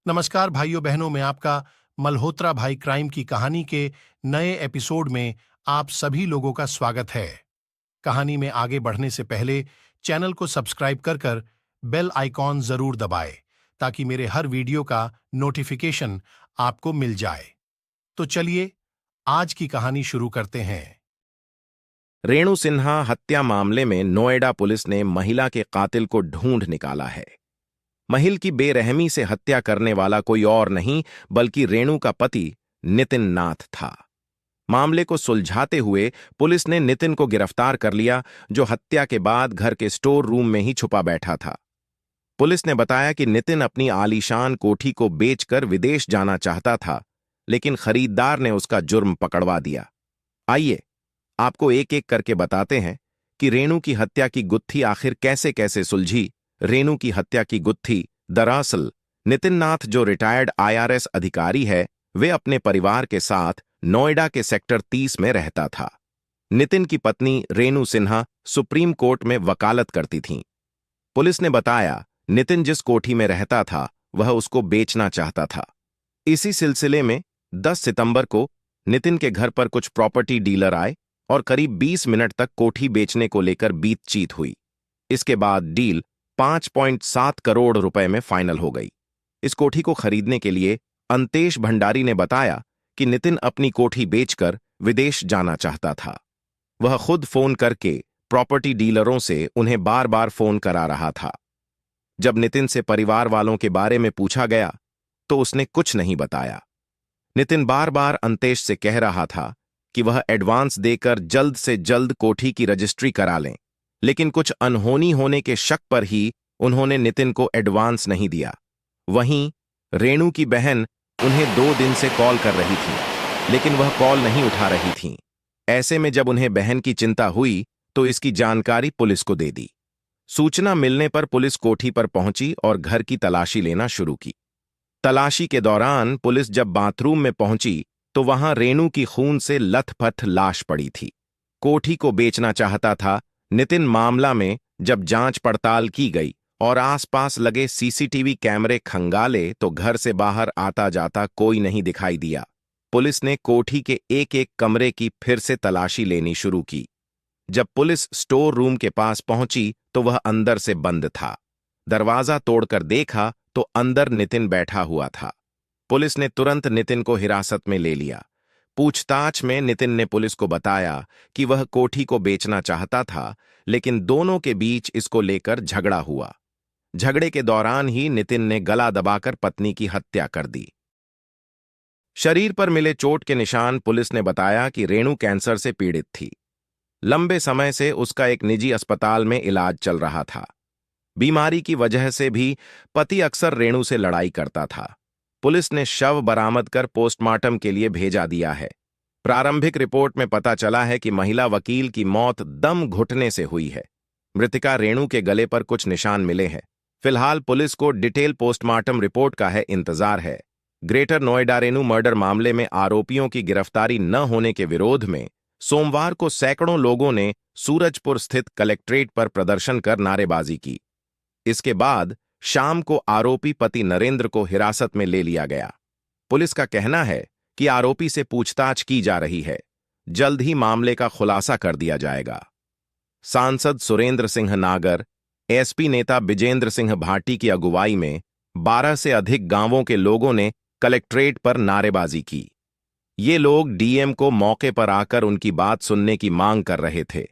नमस्कार भाइयों बहनों, मैं आपका मल्होत्रा भाई क्राइम की कहानी के नए एपिसोड में आप सभी लोगों का स्वागत है। कहानी में आगे बढ़ने से पहले चैनल को सब्सक्राइब कर कर बेल आइकॉन जरूर दबाएं ताकि मेरे हर वीडियो का नोटिफिकेशन आपको मिल जाए। तो चलिए आज की कहानी शुरू करते हैं। रेणु सिन्हा हत्या मामले में नोएडा पुलिस ने महिला के कातिल को ढूंढ निकाला है। महिला की बेरहमी से हत्या करने वाला कोई और नहीं बल्कि रेणु का पति नितिन नाथ था। मामले को सुलझाते हुए पुलिस ने नितिन को गिरफ्तार कर लिया, जो हत्या के बाद घर के स्टोर रूम में ही छुपा बैठा था। पुलिस ने बताया कि नितिन अपनी आलीशान कोठी को बेचकर विदेश जाना चाहता था, लेकिन खरीदार ने उसका जुर्म पकड़वा दिया। आइए आपको एक एक करके बताते हैं कि रेणु की हत्या की गुत्थी आखिर कैसे कैसे सुलझी। रेणु की हत्या की गुत्थी दरअसल नितिन नाथ, जो रिटायर्ड IRS अधिकारी है, वे अपने परिवार के साथ नोएडा के सेक्टर 30 में रहता था। नितिन की पत्नी रेणु सिन्हा सुप्रीम कोर्ट में वकालत करती थीं। पुलिस ने बताया नितिन जिस कोठी में रहता था वह उसको बेचना चाहता था। इसी सिलसिले में 10 सितंबर को नितिन के घर पर कुछ प्रॉपर्टी डीलर आए और करीब 20 मिनट तक कोठी बेचने को लेकर बातचीत हुई। इसके बाद डील 5.7 करोड़ रुपए में फाइनल हो गई। इस कोठी को खरीदने के लिए अंतेश भंडारी ने बताया कि नितिन अपनी कोठी बेचकर विदेश जाना चाहता था। वह खुद फोन करके प्रॉपर्टी डीलरों से उन्हें बार बार फोन करा रहा था। जब नितिन से परिवार वालों के बारे में पूछा गया तो उसने कुछ नहीं बताया। नितिन बार बार अंतेश से कह रहा था कि वह एडवांस देकर जल्द से जल्द कोठी की रजिस्ट्री करा लें, लेकिन कुछ अनहोनी होने के शक पर ही उन्होंने नितिन को एडवांस नहीं दिया। वहीं रेणु की बहन उन्हें 2 दिन से कॉल कर रही थी, लेकिन वह कॉल नहीं उठा रही थीं। ऐसे में जब उन्हें बहन की चिंता हुई तो इसकी जानकारी पुलिस को दे दी। सूचना मिलने पर पुलिस कोठी पर पहुंची और घर की तलाशी लेना शुरू की। तलाशी के दौरान पुलिस जब बाथरूम में पहुंची तो वहां रेणु की खून से लथपथ लाश पड़ी थी। कोठी को बेचना चाहता था नितिन। मामला में जब जांच पड़ताल की गई और आसपास लगे CCTV कैमरे खंगाले तो घर से बाहर आता जाता कोई नहीं दिखाई दिया। पुलिस ने कोठी के एक एक कमरे की फिर से तलाशी लेनी शुरू की। जब पुलिस स्टोर रूम के पास पहुंची तो वह अंदर से बंद था। दरवाजा तोड़कर देखा तो अंदर नितिन बैठा हुआ था। पुलिस ने तुरंत नितिन को हिरासत में ले लिया। पूछताछ में नितिन ने पुलिस को बताया कि वह कोठी को बेचना चाहता था, लेकिन दोनों के बीच इसको लेकर झगड़ा हुआ। झगड़े के दौरान ही नितिन ने गला दबाकर पत्नी की हत्या कर दी। शरीर पर मिले चोट के निशान पुलिस ने बताया कि रेणु कैंसर से पीड़ित थी। लंबे समय से उसका एक निजी अस्पताल में इलाज चल रहा था। बीमारी की वजह से भी पति अक्सर रेणु से लड़ाई करता था। पुलिस ने शव बरामद कर पोस्टमार्टम के लिए भेजा दिया है। प्रारंभिक रिपोर्ट में पता चला है कि महिला वकील की मौत दम घुटने से हुई है। मृतिका रेणु के गले पर कुछ निशान मिले हैं। फिलहाल पुलिस को डिटेल पोस्टमार्टम रिपोर्ट का है इंतजार है। ग्रेटर नोएडा रेणु मर्डर मामले में आरोपियों की गिरफ्तारी न होने के विरोध में सोमवार को सैकड़ों लोगों ने सूरजपुर स्थित कलेक्ट्रेट पर प्रदर्शन कर नारेबाजी की। इसके बाद शाम को आरोपी पति नरेंद्र को हिरासत में ले लिया गया। पुलिस का कहना है कि आरोपी से पूछताछ की जा रही है। जल्द ही मामले का खुलासा कर दिया जाएगा। सांसद सुरेंद्र सिंह नागर, SP नेता बिजेंद्र सिंह भाटी की अगुवाई में 12 से अधिक गांवों के लोगों ने कलेक्ट्रेट पर नारेबाजी की। ये लोग DM को मौके पर आकर उनकी बात सुनने की मांग कर रहे थे।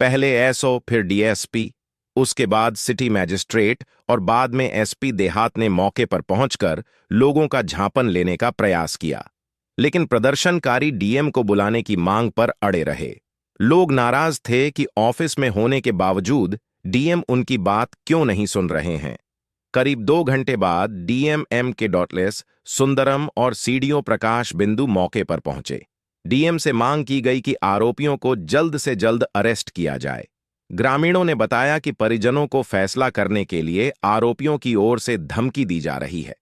पहले SO, फिर DSP, उसके बाद सिटी मैजिस्ट्रेट और बाद में SP देहात ने मौके पर पहुंचकर लोगों का झांपन लेने का प्रयास किया, लेकिन प्रदर्शनकारी DM को बुलाने की मांग पर अड़े रहे। लोग नाराज थे कि ऑफिस में होने के बावजूद DM उनकी बात क्यों नहीं सुन रहे हैं। करीब 2 घंटे बाद DM MK डॉटलेस, सुंदरम और CDO प्रकाश बिंदु मौके पर पहुंचे। DM से मांग की गई कि आरोपियों को जल्द से जल्द अरेस्ट किया जाए। ग्रामीणों ने बताया कि परिजनों को फैसला करने के लिए आरोपियों की ओर से धमकी दी जा रही है।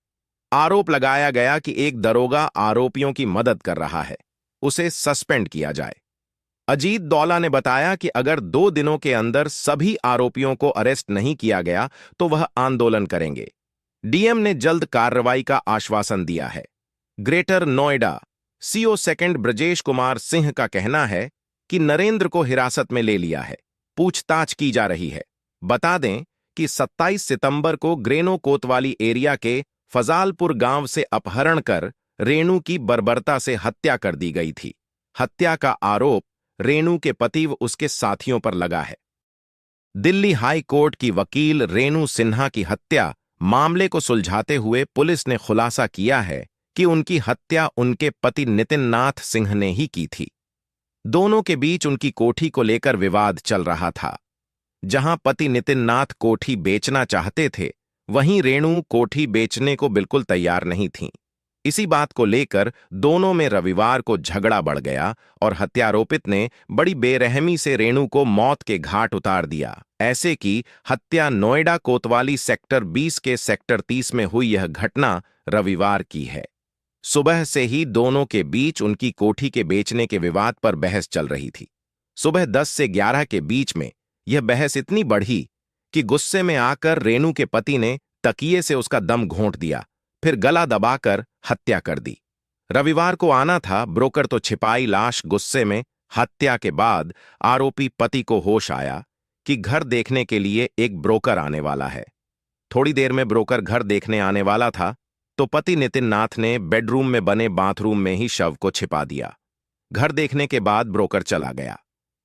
आरोप लगाया गया कि एक दरोगा आरोपियों की मदद कर रहा है, उसे सस्पेंड किया जाए। अजीत दौला ने बताया कि अगर 2 दिनों के अंदर सभी आरोपियों को अरेस्ट नहीं किया गया तो वह आंदोलन करेंगे। डीएम ने जल्द कार्रवाई का आश्वासन दिया है। Greater Noida CO second Brajesh Kumar Singh का कहना है कि नरेंद्र को हिरासत में ले लिया है, पूछताछ की जा रही है। बता दें कि 27 सितंबर को ग्रेनो कोतवाली एरिया के फजालपुर गांव से अपहरण कर रेणु की बर्बरता से हत्या कर दी गई थी। हत्या का आरोप रेणु के पति व उसके साथियों पर लगा है। दिल्ली हाई कोर्ट की वकील रेणु सिन्हा की हत्या मामले को सुलझाते हुए पुलिस ने खुलासा किया है कि उनकी हत्या उनके पति नितिन नाथ सिंह ने ही की थी। दोनों के बीच उनकी कोठी को लेकर विवाद चल रहा था। जहां पति नितिन नाथ कोठी बेचना चाहते थे, वहीं रेणु कोठी बेचने को बिल्कुल तैयार नहीं थीं। इसी बात को लेकर दोनों में रविवार को झगड़ा बढ़ गया और हत्यारोपित ने बड़ी बेरहमी से रेणु को मौत के घाट उतार दिया। ऐसे की हत्या नोएडा कोतवाली सेक्टर 20 के सेक्टर 30 में हुई यह घटना रविवार की है। सुबह से ही दोनों के बीच उनकी कोठी के बेचने के विवाद पर बहस चल रही थी। सुबह 10 से 11 के बीच में यह बहस इतनी बढ़ी कि गुस्से में आकर रेणु के पति ने तकिए से उसका दम घोंट दिया, फिर गला दबाकर हत्या कर दी। रविवार को आना था, ब्रोकर तो छिपाई लाश। गुस्से में हत्या के बाद आरोपी पति को होश आया कि घर देखने के लिए एक ब्रोकर आने वाला है। थोड़ी देर में ब्रोकर घर देखने आने वाला था तो पति नितिन नाथ ने बेडरूम में बने बाथरूम में ही शव को छिपा दिया। घर देखने के बाद ब्रोकर चला गया।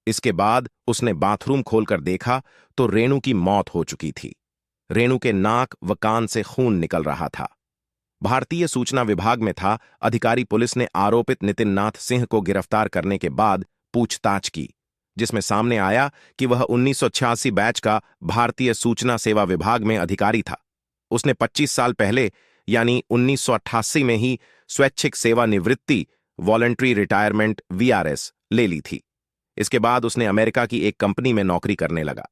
इसके बाद उसने बाथरूम खोलकर देखा तो रेणु की मौत हो चुकी थी। रेणु के नाक व कान से खून निकल रहा था। भारतीय सूचना विभाग में था अधिकारी पुलिस ने आरोपित नितिन नाथ सिंह को गिरफ्तार करने के बाद पूछताछ की, जिसमें सामने आया कि वह 1986 बैच का भारतीय सूचना सेवा विभाग में अधिकारी था। उसने 25 साल पहले यानी 1988 में ही स्वैच्छिक सेवानिवृत्ति वॉलंटरी रिटायरमेंट वीआरएस ले ली थी। इसके बाद उसने अमेरिका की एक कंपनी में नौकरी करने लगा।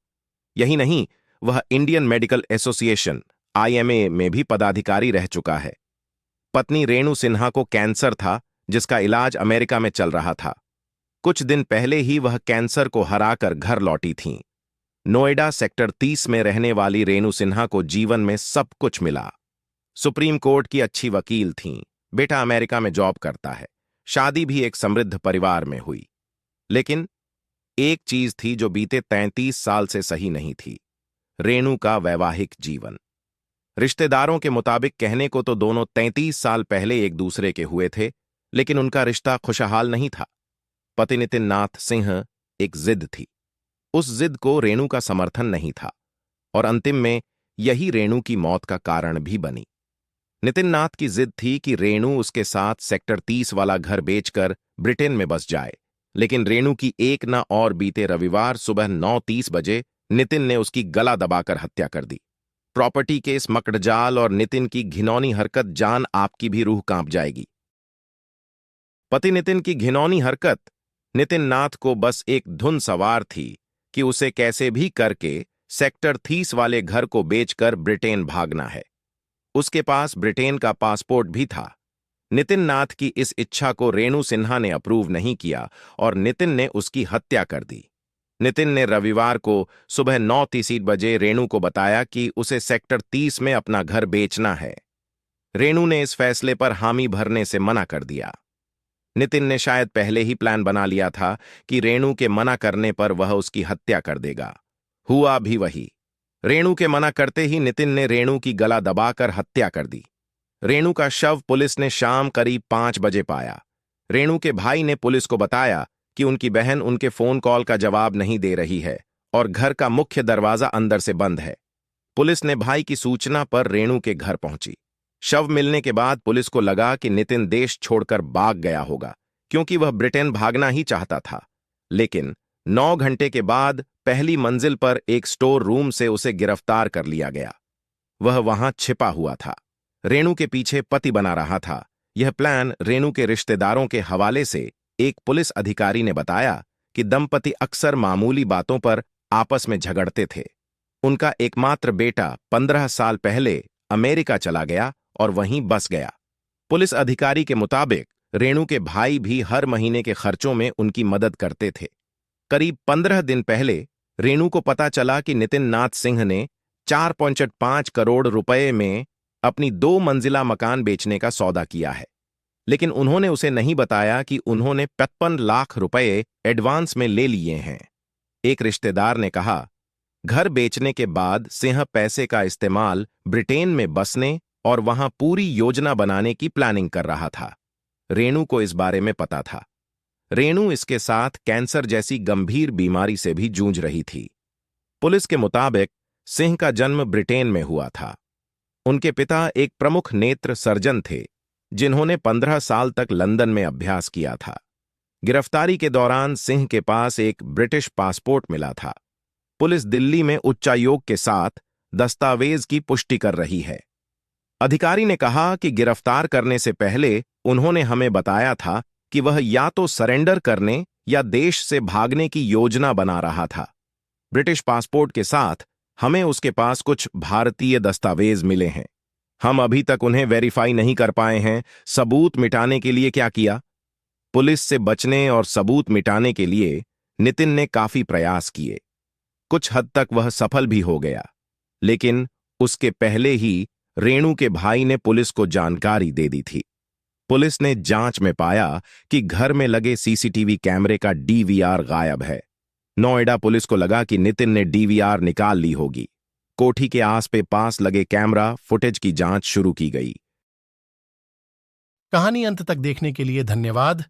यही नहीं, वह इंडियन मेडिकल एसोसिएशन आईएमए में भी पदाधिकारी रह चुका है। पत्नी रेणु सिन्हा को कैंसर था, जिसका इलाज अमेरिका में चल रहा था। कुछ दिन पहले ही वह कैंसर को हराकर घर लौटी थीं। नोएडा सेक्टर 30 में रहने वाली रेणु सिन्हा को जीवन में सब कुछ मिला। सुप्रीम कोर्ट की अच्छी वकील थीं, बेटा अमेरिका में जॉब करता है, शादी भी एक समृद्ध परिवार में हुई। लेकिन एक चीज थी जो बीते 33 साल से सही नहीं थी, रेणु का वैवाहिक जीवन। रिश्तेदारों के मुताबिक कहने को तो दोनों 33 साल पहले एक दूसरे के हुए थे, लेकिन उनका रिश्ता खुशहाल नहीं था। पति नितिन नाथ सिंह एक जिद थी, उस जिद को रेणु का समर्थन नहीं था और अंतिम में यही रेणु की मौत का कारण भी बनी। नितिन नाथ की जिद थी कि रेणु उसके साथ सेक्टर 30 वाला घर बेचकर ब्रिटेन में बस जाए, लेकिन रेणु की एक न और बीते रविवार सुबह 9:30 बजे नितिन ने उसकी गला दबाकर हत्या कर दी। प्रॉपर्टी के इस मकड़जाल और नितिन की घिनौनी हरकत जान आपकी भी रूह कांप जाएगी। पति नितिन की घिनौनी हरकत नितिन नाथ को बस एक धुन सवार थी कि उसे कैसे भी करके सेक्टर 30 वाले घर को बेचकर ब्रिटेन भागना है। उसके पास ब्रिटेन का पासपोर्ट भी था। नितिन नाथ की इस इच्छा को रेणु सिन्हा ने अप्रूव नहीं किया और नितिन ने उसकी हत्या कर दी। नितिन ने रविवार को सुबह 9:30 बजे रेणु को बताया कि उसे सेक्टर 30 में अपना घर बेचना है। रेणु ने इस फैसले पर हामी भरने से मना कर दिया। नितिन ने शायद पहले ही प्लान बना लिया था कि रेणु के मना करने पर वह उसकी हत्या कर देगा। हुआ भी वही। रेणु के मना करते ही नितिन ने रेणु की गला दबाकर हत्या कर दी। रेणु का शव पुलिस ने शाम करीब 5 बजे पाया। रेणु के भाई ने पुलिस को बताया कि उनकी बहन उनके फोन कॉल का जवाब नहीं दे रही है और घर का मुख्य दरवाजा अंदर से बंद है। पुलिस ने भाई की सूचना पर रेणु के घर पहुंची। शव मिलने के बाद पुलिस को लगा कि नितिन देश छोड़कर भाग गया होगा, क्योंकि वह ब्रिटेन भागना ही चाहता था। लेकिन 9 घंटे के बाद पहली मंजिल पर एक स्टोर रूम से उसे गिरफ्तार कर लिया गया। वह वहां छिपा हुआ था, रेणु के पीछे पति बना रहा था। यह प्लान रेणु के रिश्तेदारों के हवाले से एक पुलिस अधिकारी ने बताया कि दंपति अक्सर मामूली बातों पर आपस में झगड़ते थे। उनका एकमात्र बेटा 15 साल पहले अमेरिका चला गया और वहीं बस गया। पुलिस अधिकारी के मुताबिक रेणु के भाई भी हर महीने के खर्चों में उनकी मदद करते थे। करीब 15 दिन पहले रेणु को पता चला कि नितिन नाथ सिंह ने 4.5 करोड़ रुपए में अपनी 2 मंजिला मकान बेचने का सौदा किया है, लेकिन उन्होंने उसे नहीं बताया कि उन्होंने 55 लाख रुपए एडवांस में ले लिए हैं। एक रिश्तेदार ने कहा, घर बेचने के बाद सिंह पैसे का इस्तेमाल ब्रिटेन में बसने और वहां पूरी योजना बनाने की प्लानिंग कर रहा था। रेणु को इस बारे में पता था। रेणु इसके साथ कैंसर जैसी गंभीर बीमारी से भी जूझ रही थी। पुलिस के मुताबिक सिंह का जन्म ब्रिटेन में हुआ था। उनके पिता एक प्रमुख नेत्र सर्जन थे, जिन्होंने 15 साल तक लंदन में अभ्यास किया था। गिरफ्तारी के दौरान सिंह के पास एक ब्रिटिश पासपोर्ट मिला था। पुलिस दिल्ली में उच्चायोग के साथ दस्तावेज की पुष्टि कर रही है। अधिकारी ने कहा कि गिरफ्तार करने से पहले उन्होंने हमें बताया था कि वह या तो सरेंडर करने या देश से भागने की योजना बना रहा था। ब्रिटिश पासपोर्ट के साथ हमें उसके पास कुछ भारतीय दस्तावेज मिले हैं। हम अभी तक उन्हें वेरीफाई नहीं कर पाए हैं। सबूत मिटाने के लिए क्या किया? पुलिस से बचने और सबूत मिटाने के लिए नितिन ने काफी प्रयास किए। कुछ हद तक वह सफल भी हो गया, लेकिन उसके पहले ही रेणु के भाई ने पुलिस को जानकारी दे दी थी। पुलिस ने जांच में पाया कि घर में लगे सीसीटीवी कैमरे का डीवीआर गायब है। नोएडा पुलिस को लगा कि नितिन ने डीवीआर निकाल ली होगी। कोठी के पास लगे कैमरा फुटेज की जांच शुरू की गई। कहानी अंत तक देखने के लिए धन्यवाद।